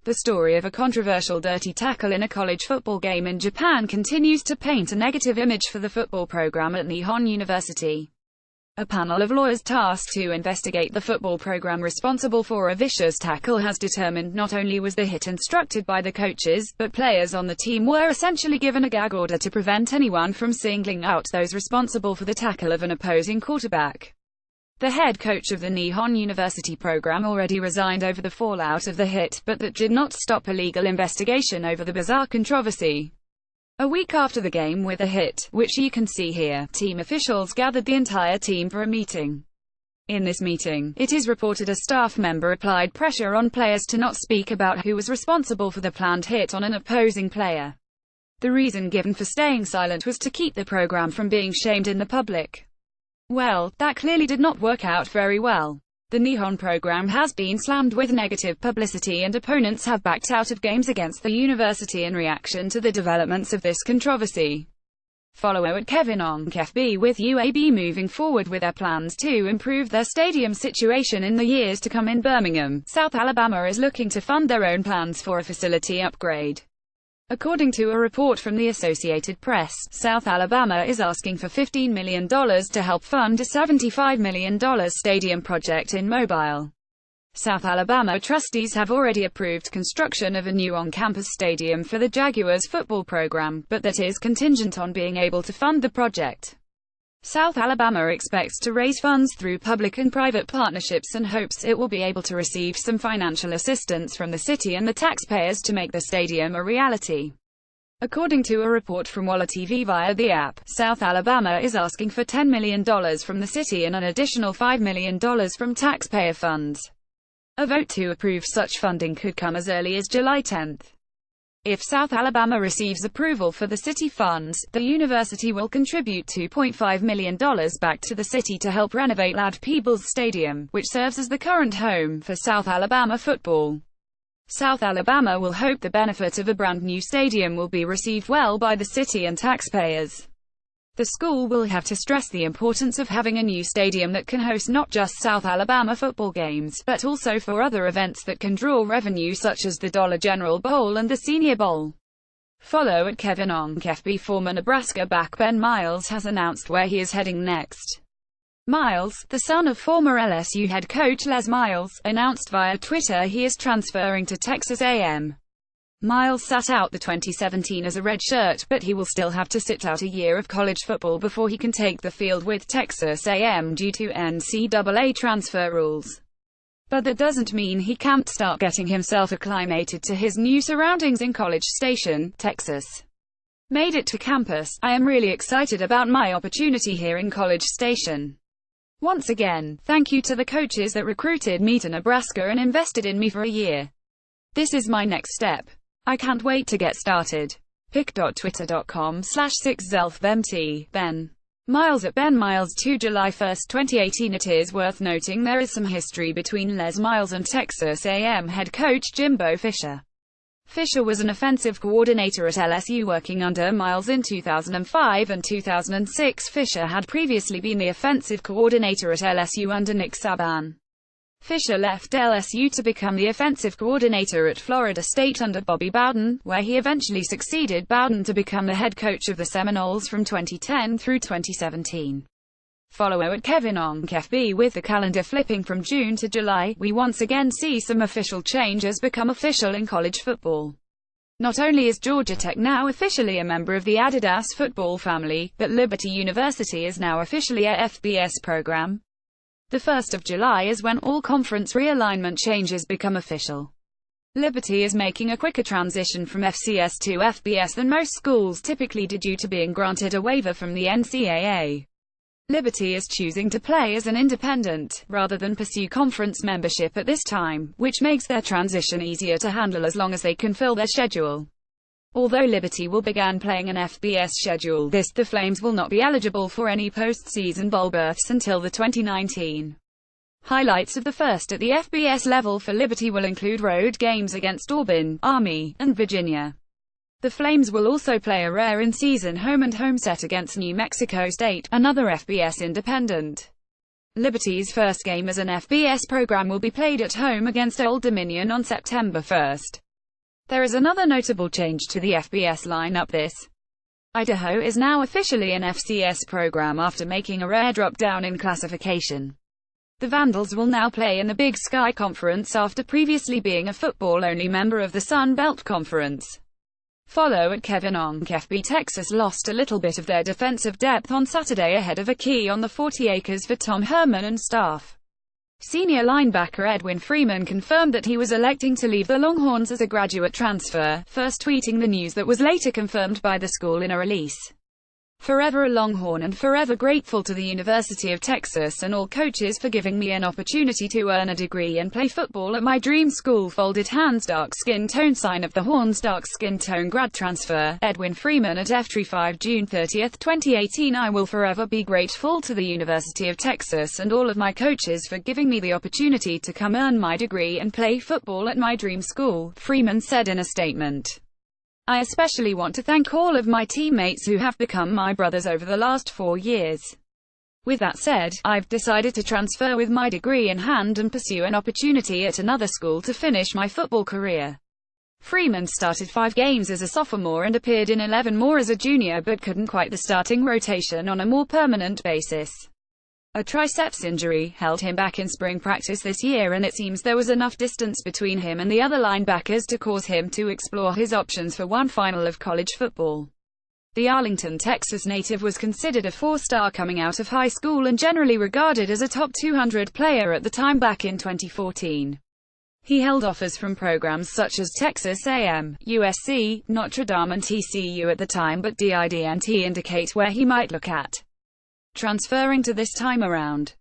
The story of a controversial dirty tackle in a college football game in Japan continues to paint a negative image for the football program at Nihon University. A panel of lawyers tasked to investigate the football program responsible for a vicious tackle has determined not only was the hit instructed by the coaches, but players on the team were essentially given a gag order to prevent anyone from singling out those responsible for the tackle of an opposing quarterback. The head coach of the Nihon University program already resigned over the fallout of the hit, but that did not stop a legal investigation over the bizarre controversy. A week after the game with the hit, which you can see here, team officials gathered the entire team for a meeting. In this meeting, it is reported a staff member applied pressure on players to not speak about who was responsible for the planned hit on an opposing player. The reason given for staying silent was to keep the program from being shamed in the public. Well, that clearly did not work out very well. The Nihon program has been slammed with negative publicity and opponents have backed out of games against the university in reaction to the developments of this controversy. Follow at Kevin Ong FB with UAB moving forward with their plans to improve their stadium situation in the years to come in Birmingham. South Alabama is looking to fund their own plans for a facility upgrade. According to a report from the Associated Press, South Alabama is asking for $15 million to help fund a $75 million stadium project in Mobile. South Alabama trustees have already approved construction of a new on-campus stadium for the Jaguars football program, but that is contingent on being able to fund the project. South Alabama expects to raise funds through public and private partnerships and hopes it will be able to receive some financial assistance from the city and the taxpayers to make the stadium a reality. According to a report from Walla TV via the app, South Alabama is asking for $10 million from the city and an additional $5 million from taxpayer funds. A vote to approve such funding could come as early as July 10. If South Alabama receives approval for the city funds, the university will contribute $2.5 million back to the city to help renovate Ladd-Peebles Stadium, which serves as the current home for South Alabama football. South Alabama will hope the benefit of a brand new stadium will be received well by the city and taxpayers. The school will have to stress the importance of having a new stadium that can host not just South Alabama football games, but also for other events that can draw revenue such as the Dollar General Bowl and the Senior Bowl. Follow at Kevin Ong FB. Former Nebraska back Ben Miles has announced where he is heading next. Miles, the son of former LSU head coach Les Miles, announced via Twitter he is transferring to Texas A&M. Miles sat out the 2017 as a redshirt, but he will still have to sit out a year of college football before he can take the field with Texas A&M due to NCAA transfer rules. But that doesn't mean he can't start getting himself acclimated to his new surroundings in College Station, Texas. Made it to campus. I am really excited about my opportunity here in College Station. Once again, thank you to the coaches that recruited me to Nebraska and invested in me for a year. This is my next step. I can't wait to get started. pic.twitter.com/6zelfbmt, Ben Miles at Ben Miles 2 July 1, 2018. It is worth noting there is some history between Les Miles and Texas A&M head coach Jimbo Fisher. Fisher was an offensive coordinator at LSU working under Miles in 2005 and 2006. Fisher had previously been the offensive coordinator at LSU under Nick Saban. Fisher left LSU to become the offensive coordinator at Florida State under Bobby Bowden, where he eventually succeeded Bowden to become the head coach of the Seminoles from 2010 through 2017. Follow at Kevin Ong FB. With the calendar flipping from June to July, we once again see some official changes become official in college football. Not only is Georgia Tech now officially a member of the Adidas football family, but Liberty University is now officially a FBS program. The 1st of July is when all conference realignment changes become official. Liberty is making a quicker transition from FCS to FBS than most schools typically do due to being granted a waiver from the NCAA. Liberty is choosing to play as an independent, rather than pursue conference membership at this time, which makes their transition easier to handle as long as they can fill their schedule. Although Liberty will begin playing an FBS schedule, the Flames will not be eligible for any postseason bowl berths until the 2019. Highlights of the first at the FBS level for Liberty will include road games against Auburn, Army, and Virginia. The Flames will also play a rare in-season home-and-home set against New Mexico State, another FBS independent. Liberty's first game as an FBS program will be played at home against Old Dominion on September 1. There is another notable change to the FBS lineup this Idaho is now officially an FCS program after making a rare drop down in classification. The Vandals will now play in the Big Sky Conference after previously being a football-only member of the Sun Belt Conference. Follow at Kevin Onk FB. Texas lost a little bit of their defensive depth on Saturday ahead of a key on the 40 acres for Tom Herman and staff. Senior linebacker Edwin Freeman confirmed that he was electing to leave the Longhorns as a graduate transfer, first tweeting the news that was later confirmed by the school in a release. Forever a Longhorn and forever grateful to the University of Texas and all coaches for giving me an opportunity to earn a degree and play football at my dream school. Folded hands. Dark skin tone sign of the Horns. Dark skin tone grad transfer. Edwin Freeman at F3 5 June 30, 2018. I will forever be grateful to the University of Texas and all of my coaches for giving me the opportunity to come earn my degree and play football at my dream school, Freeman said in a statement. I especially want to thank all of my teammates who have become my brothers over the last 4 years. With that said, I've decided to transfer with my degree in hand and pursue an opportunity at another school to finish my football career. Freeman started 5 games as a sophomore and appeared in 11 more as a junior but couldn't quite the starting rotation on a more permanent basis. A triceps injury held him back in spring practice this year, and it seems there was enough distance between him and the other linebackers to cause him to explore his options for one final of college football. The Arlington, Texas native was considered a 4-star coming out of high school and generally regarded as a top 200 player at the time back in 2014. He held offers from programs such as Texas A&M, USC, Notre Dame and TCU at the time, but didn't indicate where he might look at transferring to this time around.